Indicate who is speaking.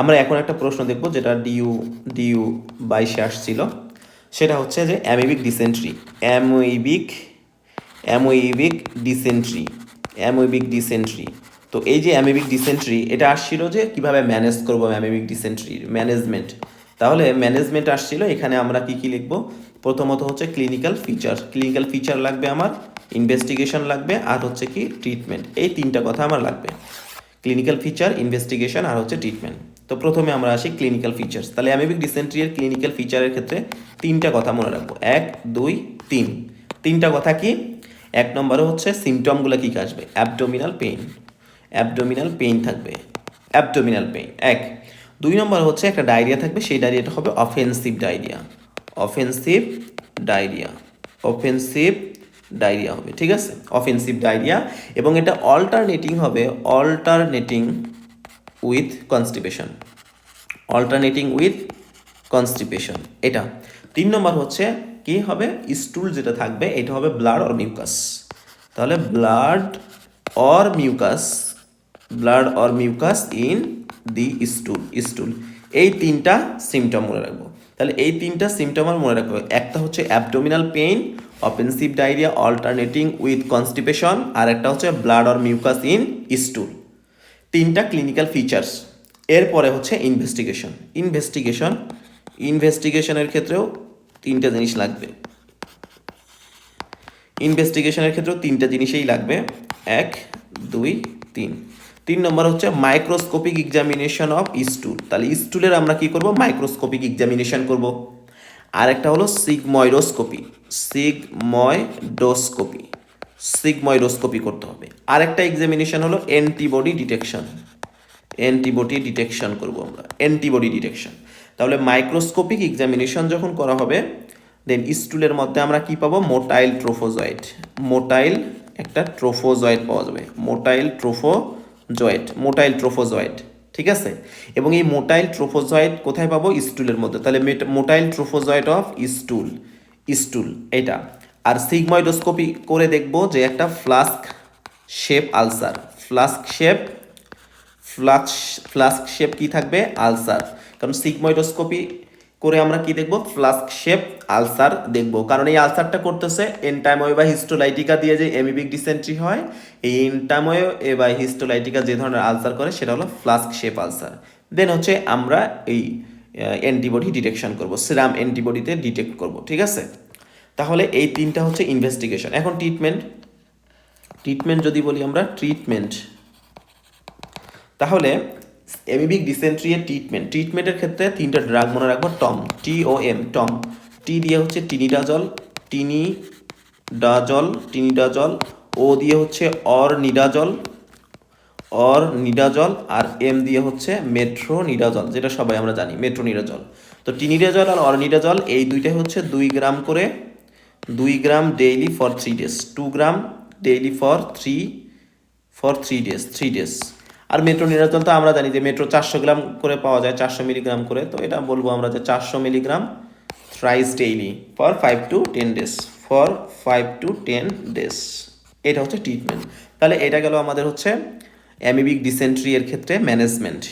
Speaker 1: আমরা এখন একটা প্রশ্ন দেখব যেটা ডিইউ 22-এ আসছিল, সেটা হচ্ছে যে অ্যামিবিক ডিসেন্ট্রি অ্যামোইবিক ডিসেন্ট্রি। তো এই যে অ্যামিবিক ডিসেন্ট্রি, এটা আসছিল যে কিভাবে ম্যানেজ করবো অ্যামিবিক ডিসেন্ট্রির ম্যানেজমেন্ট। তাহলে ম্যানেজমেন্ট আসছিল, এখানে আমরা কি কি লিখব? প্রথমত হচ্ছে ক্লিনিক্যাল ফিচার লাগবে আমার, ইনভেস্টিগেশন লাগবে, আর হচ্ছে কি ট্রিটমেন্ট। এই তিনটা কথা আমার লাগবে, ক্লিনিক্যাল ফিচার, ইনভেস্টিগেশন আর হচ্ছে ট্রিটমেন্ট। তো প্রথমে আমরা আসি ক্লিনিক্যাল ফিচার্স। তাহলে অ্যামিবিক ডিসেন্ট্রির ক্লিনিক্যাল ফিচারের ক্ষেত্রে তিনটা কথা মনে রাখবো, 1 2 3। তিনটা কথা কি? এক নম্বরে হচ্ছে সিমটমগুলো কী কী আসবে? অ্যাবডোমিনাল পেইন থাকবে, অ্যাবডোমিনাল পেইন 1। 2 নম্বর হচ্ছে একটা ডায়রিয়া থাকবে, সেই ডায়রিয়াটা হবে অফেন্সিভ ডায়রিয়া হবে, ঠিক আছে? অফেন্সিভ ডায়রিয়া, এবং এটা অল্টারনেটিং উইথ কনস্টিপেশন এটা। 3 নম্বর হচ্ছে কি হবে? স্টুল যেটা থাকবে এটা হবে ব্লাড অর মিউকাস। তাহলে blood or mucus in the stool. এই তিনটা সিমটম মনে রাখবো। তাহলে এই তিনটা সিমটম আর মনে রাখবো, একটা হচ্ছে abdominal pain, offensive diarrhoea alternating with constipation, আর একটা হচ্ছে blood or mucus in stool. তিনটা ক্লিনিক্যাল ফিচার্স। এরপরে হচ্ছে ইনভেস্টিগেশনের ক্ষেত্রেও তিনটা জিনিস লাগবে। ইনভেস্টিগেশনের ক্ষেত্রেও তিনটা জিনিসই লাগবে, 1 2 3। 3 নম্বর হচ্ছে মাইক্রোস্কোপিক এক্সামিনেশন অফ স্টুল। তাহলে স্টুলের আমরা কি করব? মাইক্রোস্কোপিক এক্সামিনেশন করব। আর একটা হলো সিগময়ডোস্কোপি করতে হবে। আরেকটা এক্সামিনেশন হলো অ্যান্টিবডি ডিটেকশন করব আমরা, অ্যান্টিবডি ডিটেকশন। তাহলে মাইক্রোস্কোপিক এক্সামিনেশন যখন করা হবে, দেন স্টুলের মধ্যে আমরা কি পাবো? মোটাইল একটা ট্রোফোজয়েড পাওয়া যাবে, মোটাইল ট্রোফোজয়েড, ঠিক আছে? এবং এই মোটাইল ট্রোফোজয়েড কোথায় পাবো? স্টুলের মধ্যে। তাহলে মোটাইল ট্রোফোজয়েড অফ স্টুল এটা। আর সিগময়ডোস্কোপি করে দেখব যে একটা ফ্লাস্ক শেপ কি থাকবে? আলসার। কারণ সিগময়ডোস্কোপি করে আমরা কি দেখব? ফ্লাস্ক শেপ আলসার দেখব, কারণ এই আলসারটা করতেছে এন্টাইমোয়েবা হিস্টোলাইটিকা দিয়ে যে অ্যামিবিক ডিসেন্ট্রি হয়, এই এন্টাইমোয়েবা হিস্টোলাইটিকা যে ধরনের আলসার করে সেটা হলো ফ্লাস্ক শেপ আলসার। দেন হচ্ছে আমরা এই অ্যান্টিবডি ডিটেকশন করব, সিরাম অ্যান্টিবডিতে ডিটেক্ট করব, ঠিক আছে? তাহলে এই তিনটা হচ্ছে ইনভেস্টিগেশন। এখন ট্রিটমেন্ট যদি বলি আমরা, তাহলে অ্যামিবিক ডিসেন্ট্রি এর ট্রিটমেন্টের ক্ষেত্রে তিনটা ড্রাগ মনে রাখবো, টম, টি দিয়ে হচ্ছে টিনিডাজল, ও দিয়ে হচ্ছে অরনিডাজল, আর এম দিয়ে হচ্ছে মেট্রোনিডাজল, যেটা সবাই আমরা জানি, মেট্রোনিডাজল। তো টিনিডাজল আর অরনিডাজল এই দুইটাই হচ্ছে 2 গ্রাম করে, 2 gram daily for 3 days, 2 gram daily for 3 days. আর মেট্রোনিডাজল তো আমরা জানি যে মেট্রো 400 গ্রাম করে পাওয়া যায়, 400 মিলিগ্রাম করে। তো এটা বলবো আমরা যে 400 milligram thrice daily for 5 to 10 days. এটা হচ্ছে ট্রিটমেন্ট। তাহলে এটা গেল আমাদের হচ্ছে অ্যামিবিক ডিসেন্ট্রি এর ক্ষেত্রে ম্যানেজমেন্ট।